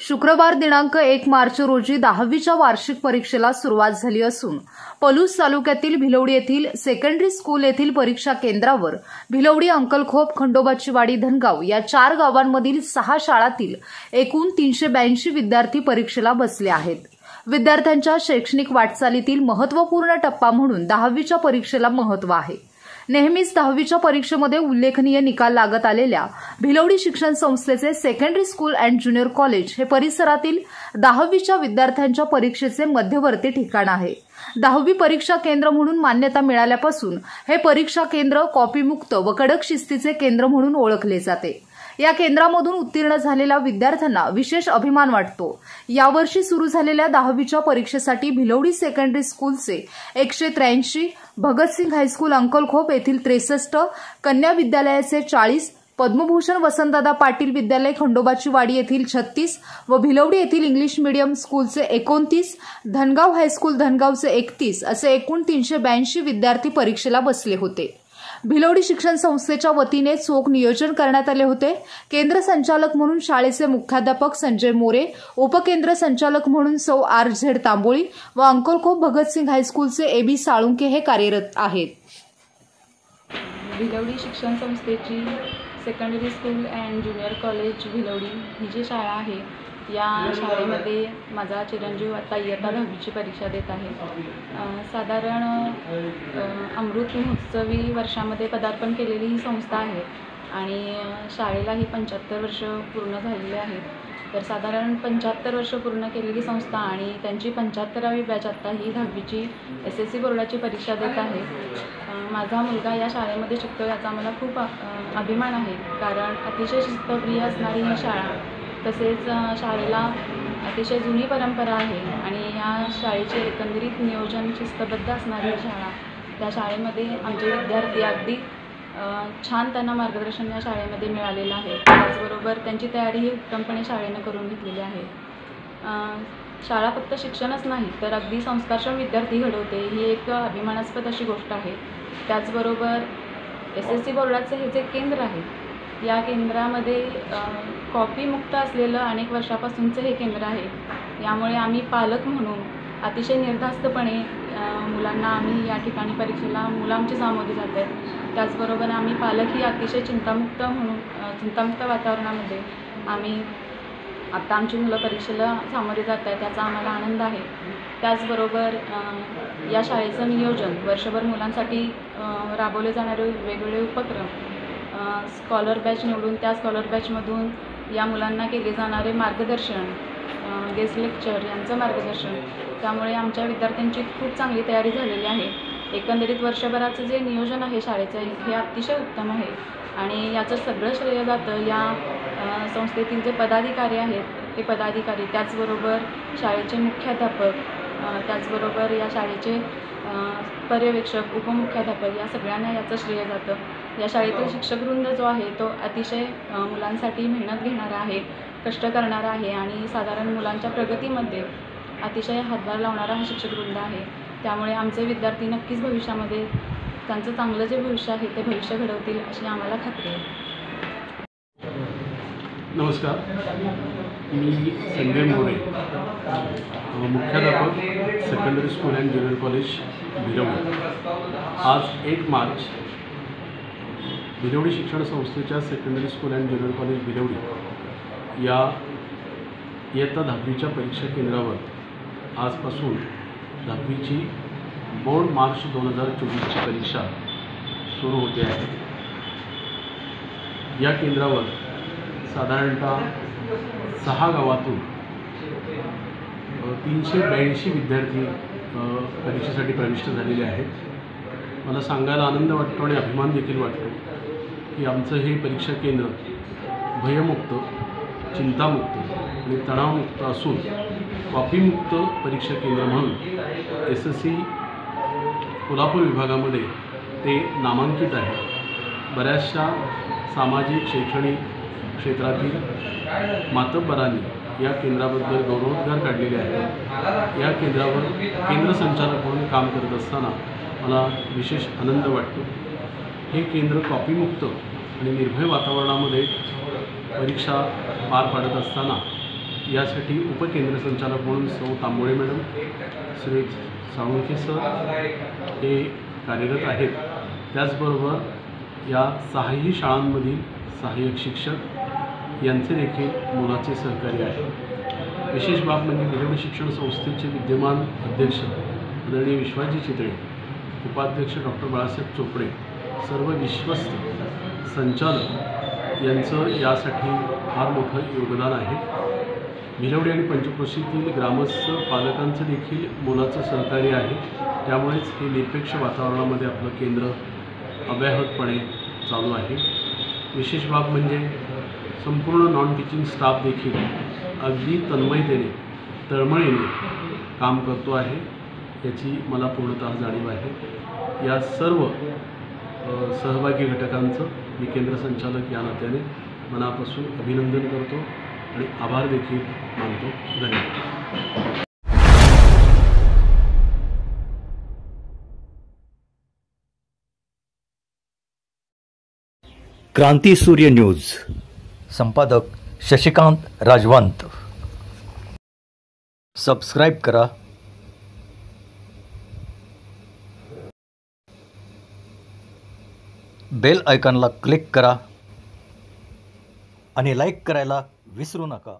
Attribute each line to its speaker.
Speaker 1: शुक्रवार दिनांक 1 मार्च रोजी 10वीच्या वार्षिक परीक्षेला सुरुवात झाली असून पलूस तालुक्यातील भिलवडी येथील सेकंडरी स्कूल येथील परीक्षा केंद्रावर भिलवडी, अंकलखोप, खंडोबाची वाडी, धनगाव या 4 गावांमधील 6 शाळांतील एकूण 382 विद्यार्थी परीक्षेला बसले आहेत। विद्यार्थ्यांच्या शैक्षणिक वाटचालीतील महत्त्वपूर्ण टप्पा म्हणून 10वीच्या परीक्षेला महत्त्व आहे। नेहमीच 10वीच्या परीक्षेमध्ये उल्लेखनीय निकाल लागत आलेल्या भिलवडी शिक्षण संस्थेचे secondary school and junior college हे परिसरातील 10वीच्या विद्यार्थ्यांच्या परीक्षेचे मध्यवर्ती ठिकाण आहे। 10वी परीक्षा केंद्र म्हणून मान्यता मिळाल्यापासून हे परीक्षा केंद्र कॉपीमुक्त व कडक शिस्तीचे केंद्र म्हणून ओळखले जाते। या केंद्रामधून उत्तीर्ण झालेल्या विद्यार्थ्यांना विशेष अभिमान वाटतो। यावर्षी सुरू झालेल्या 10वीच्या परीक्षेसाठी भिलवडी सेकंडरी स्कूलचे 183, भगतसिंग हायस्कूल अंकलखोप येथील 63, कन्या विद्यालयाचे 40, पद्मभूषण वसंतदादा पाटील विद्यालय खंडोबाची वाडी येथील 36 व भिलवडी येथील इंग्लिश मीडियम स्कूलचे 29, धनगाव हायस्कूल धनगावचे 31 असे एकूण 382 विद्यार्थी परीक्षेला बसले होते। भिलवडी शिक्षण संस्थेच्या वतीने चोख नियोजन करण्यात आले होते। केंद्र संचालक म्हणून शाळेचे मुख्याध्यापक संजय मोरे, उपकेंद्र संचालक म्हणून सौ RZ तांबोळी व अंकलखोप भगतसिंग हायस्कूलचे AB साळुंके हे कार्यरत आहेत।
Speaker 2: भिलवडी शिक्षण संस्थेची secondary school and junior college Bhilwadi ही जी शाळा आहे, या शाळेमध्ये माझा चिरंजीव आता इयत्ता 10वीची परीक्षा देत आहे। साधारण अमृत महोत्सवी वर्षामध्ये पदार्पण केलेली ही संस्था आहे आणि शाळेला ही 75 वर्ष पूर्ण झालेली आहेत। तर साधारण 75 वर्ष पूर्ण केलेली संस्था आणि त्यांची 75वी बॅच आत्ता ही 10वीची SSC बोर्डाची परीक्षा देत आहे। माझा मुलगा या शाळेमध्ये शिकतो याचा मला खूप अभिमान आहे, कारण अतिशय शिस्तप्रिय असणारी ही शाळा, तसेच शाळेला अतिशय जुनी परंपरा आहे आणि या शाळेचे एकंदरीत नियोजन शिस्तबद्ध असणारी शाळा। त्या शाळेमध्ये आमचे विद्यार्थी अगदी छान त्यांना मार्गदर्शन या शाळेमध्ये मिळालेलं आहे। त्याचबरोबर त्यांची तयारीही उत्तमपणे शाळेनं करून घेतलेली आहे। शाळा फक्त शिक्षणच नाही तर अगदी संस्कारक्षम विद्यार्थी घडवते, ही एक अभिमानास्पद अशी गोष्ट आहे। त्याचबरोबर SSC बोर्डाचे हे जे केंद्र आहे, या केंद्रामध्ये कॉपीमुक्त असलेलं अनेक वर्षापासूनचं हे केंद्र आहे। यामुळे आम्ही पालक म्हणून अतिशय निर्धास्तपणे मुलांना आम्ही या ठिकाणी परीक्षेला मुलं आमची सामोरी जात आहेत। त्याचबरोबर आम्ही पालकही अतिशय चिंतामुक्त वातावरणामध्ये आम्ही आता आमची मुलं परीक्षेला सामोरी जात आहेत, त्याचा आम्हाला आनंद आहे। त्याचबरोबर या शाळेचं नियोजन वर्षभर मुलांसाठी राबवले जाणारे वेगवेगळे उपक्रम, स्कॉलर बॅच निवडून त्या स्कॉलर बॅचमधून या मुलांना केले जाणारे मार्गदर्शन, गेस्ट लेक्चर यांचं मार्गदर्शन, त्यामुळे आमच्या विद्यार्थ्यांची खूप चांगली तयारी झालेली आहे। एकंदरीत वर्षभराचं जे नियोजन आहे शाळेचं हे अतिशय उत्तम आहे आणि याचं सगळं श्रेय जातं या संस्थेतील जे पदाधिकारी आहेत ते पदाधिकारी, त्याचबरोबर शाळेचे मुख्याध्यापक, त्याचबरोबर या शाळेचे पर्यवेक्षक, उपमुख्याध्यापक या सगळ्यांना याचं श्रेय जातं। या शाळेतील शिक्षकवृंद जो आहे तो अतिशय मुलांसाठी मेहनत घेणारा आहे, कष्ट करणारा आहे आणि साधारण मुलांच्या प्रगतीमध्ये अतिशय हातभार लावणारा हा शिक्षकवृंद आहे। त्यामुळे आमचे विद्यार्थी नक्कीच भविष्यामध्ये त्यांचं चांगलं जे भविष्य आहे ते भविष्य घडवतील अशी आम्हाला खात्री आहे।
Speaker 3: नमस्कार, मी संजय मोरे, मुख्याध्यापक secondary school and junior college Bhilwadi. आज 1 मार्च भिलवडी शिक्षण संस्थेच्या secondary school and junior college Bhilwadi या इयत्ता 10वीच्या परीक्षा केंद्रावर आजपासून 10वीची बोर्ड मार्च 2024ची परीक्षा सुरू होते आहे। या केंद्रावर साधारणतः 6 गावातून 382 विद्यार्थी परीक्षेसाठी प्रविष्ट झालेले आहेत। मला सांगायला आनंद वाटतो आणि अभिमान देखील वाटतो की आमचं हे परीक्षा केंद्र भयमुक्त, चिंतामुक्त आणि तणावमुक्त असून कॉपीमुक्त परीक्षा केंद्र म्हणून SSC कोल्हापूर विभागामध्ये ते नामांकित आहे। बऱ्याचशा सामाजिक, शैक्षणिक क्षेत्रातील मातब्बरांनी या केंद्राबद्दल गौरवोद्गार काढलेले आहेत। या केंद्रावर केंद्र संचालक म्हणून काम करत असताना मला विशेष आनंद वाटतो। हे केंद्र कॉपीमुक्त आणि निर्भय वातावरणामध्ये परीक्षा पार पाडत असताना यासाठी उपकेंद्र संचालक म्हणून सौ तांबोळे मॅडम, श्री साळुंखे सर हे कार्यरत आहेत. त्याचबरोबर या 6ही शाळांमधील सहाय्यक शिक्षक यांचे देखील मोलाचे सहकार्य आहे. विशेष बाब म्हणजे भिलवडी शिक्षण संस्थेचे विद्यमान अध्यक्ष आदरणीय विश्वाजी चितळे, उपाध्यक्ष डॉक्टर बाळासाहेब चोपडे, सर्व विश्वस्त संचालक यांचं यासाठी फार मोठं योगदान आहे. भिलवडी आणि पंचक्रोशीतील ग्रामस्थ पालकांचं देखील मोलाचं सहकार्य आहे. त्यामुळेच हे निरपेक्ष वातावरणामध्ये आपलं केंद्र अव्याहतपणे चालू आहे. विशेष बाब म्हणजे संपूर्ण नॉन टीचिंग स्टाफ देखील अगदी तन्मयतेने तळमळीने काम करतो आहे, याची मला पूर्णतः जाणीव आहे. या सर्व सहभागी घटकांचं मी केंद्र संचालक या नात्याने मनापासून अभिनंदन करतो आणि आभार देखील मानतो. धन्यवाद.
Speaker 4: क्रांती सूर्य न्यूज, संपादक शशिकांत राजवंत. सबस्क्राईब करा, बेल आयकॉनला क्लिक करा आणि लाईक करायला विसरू नका.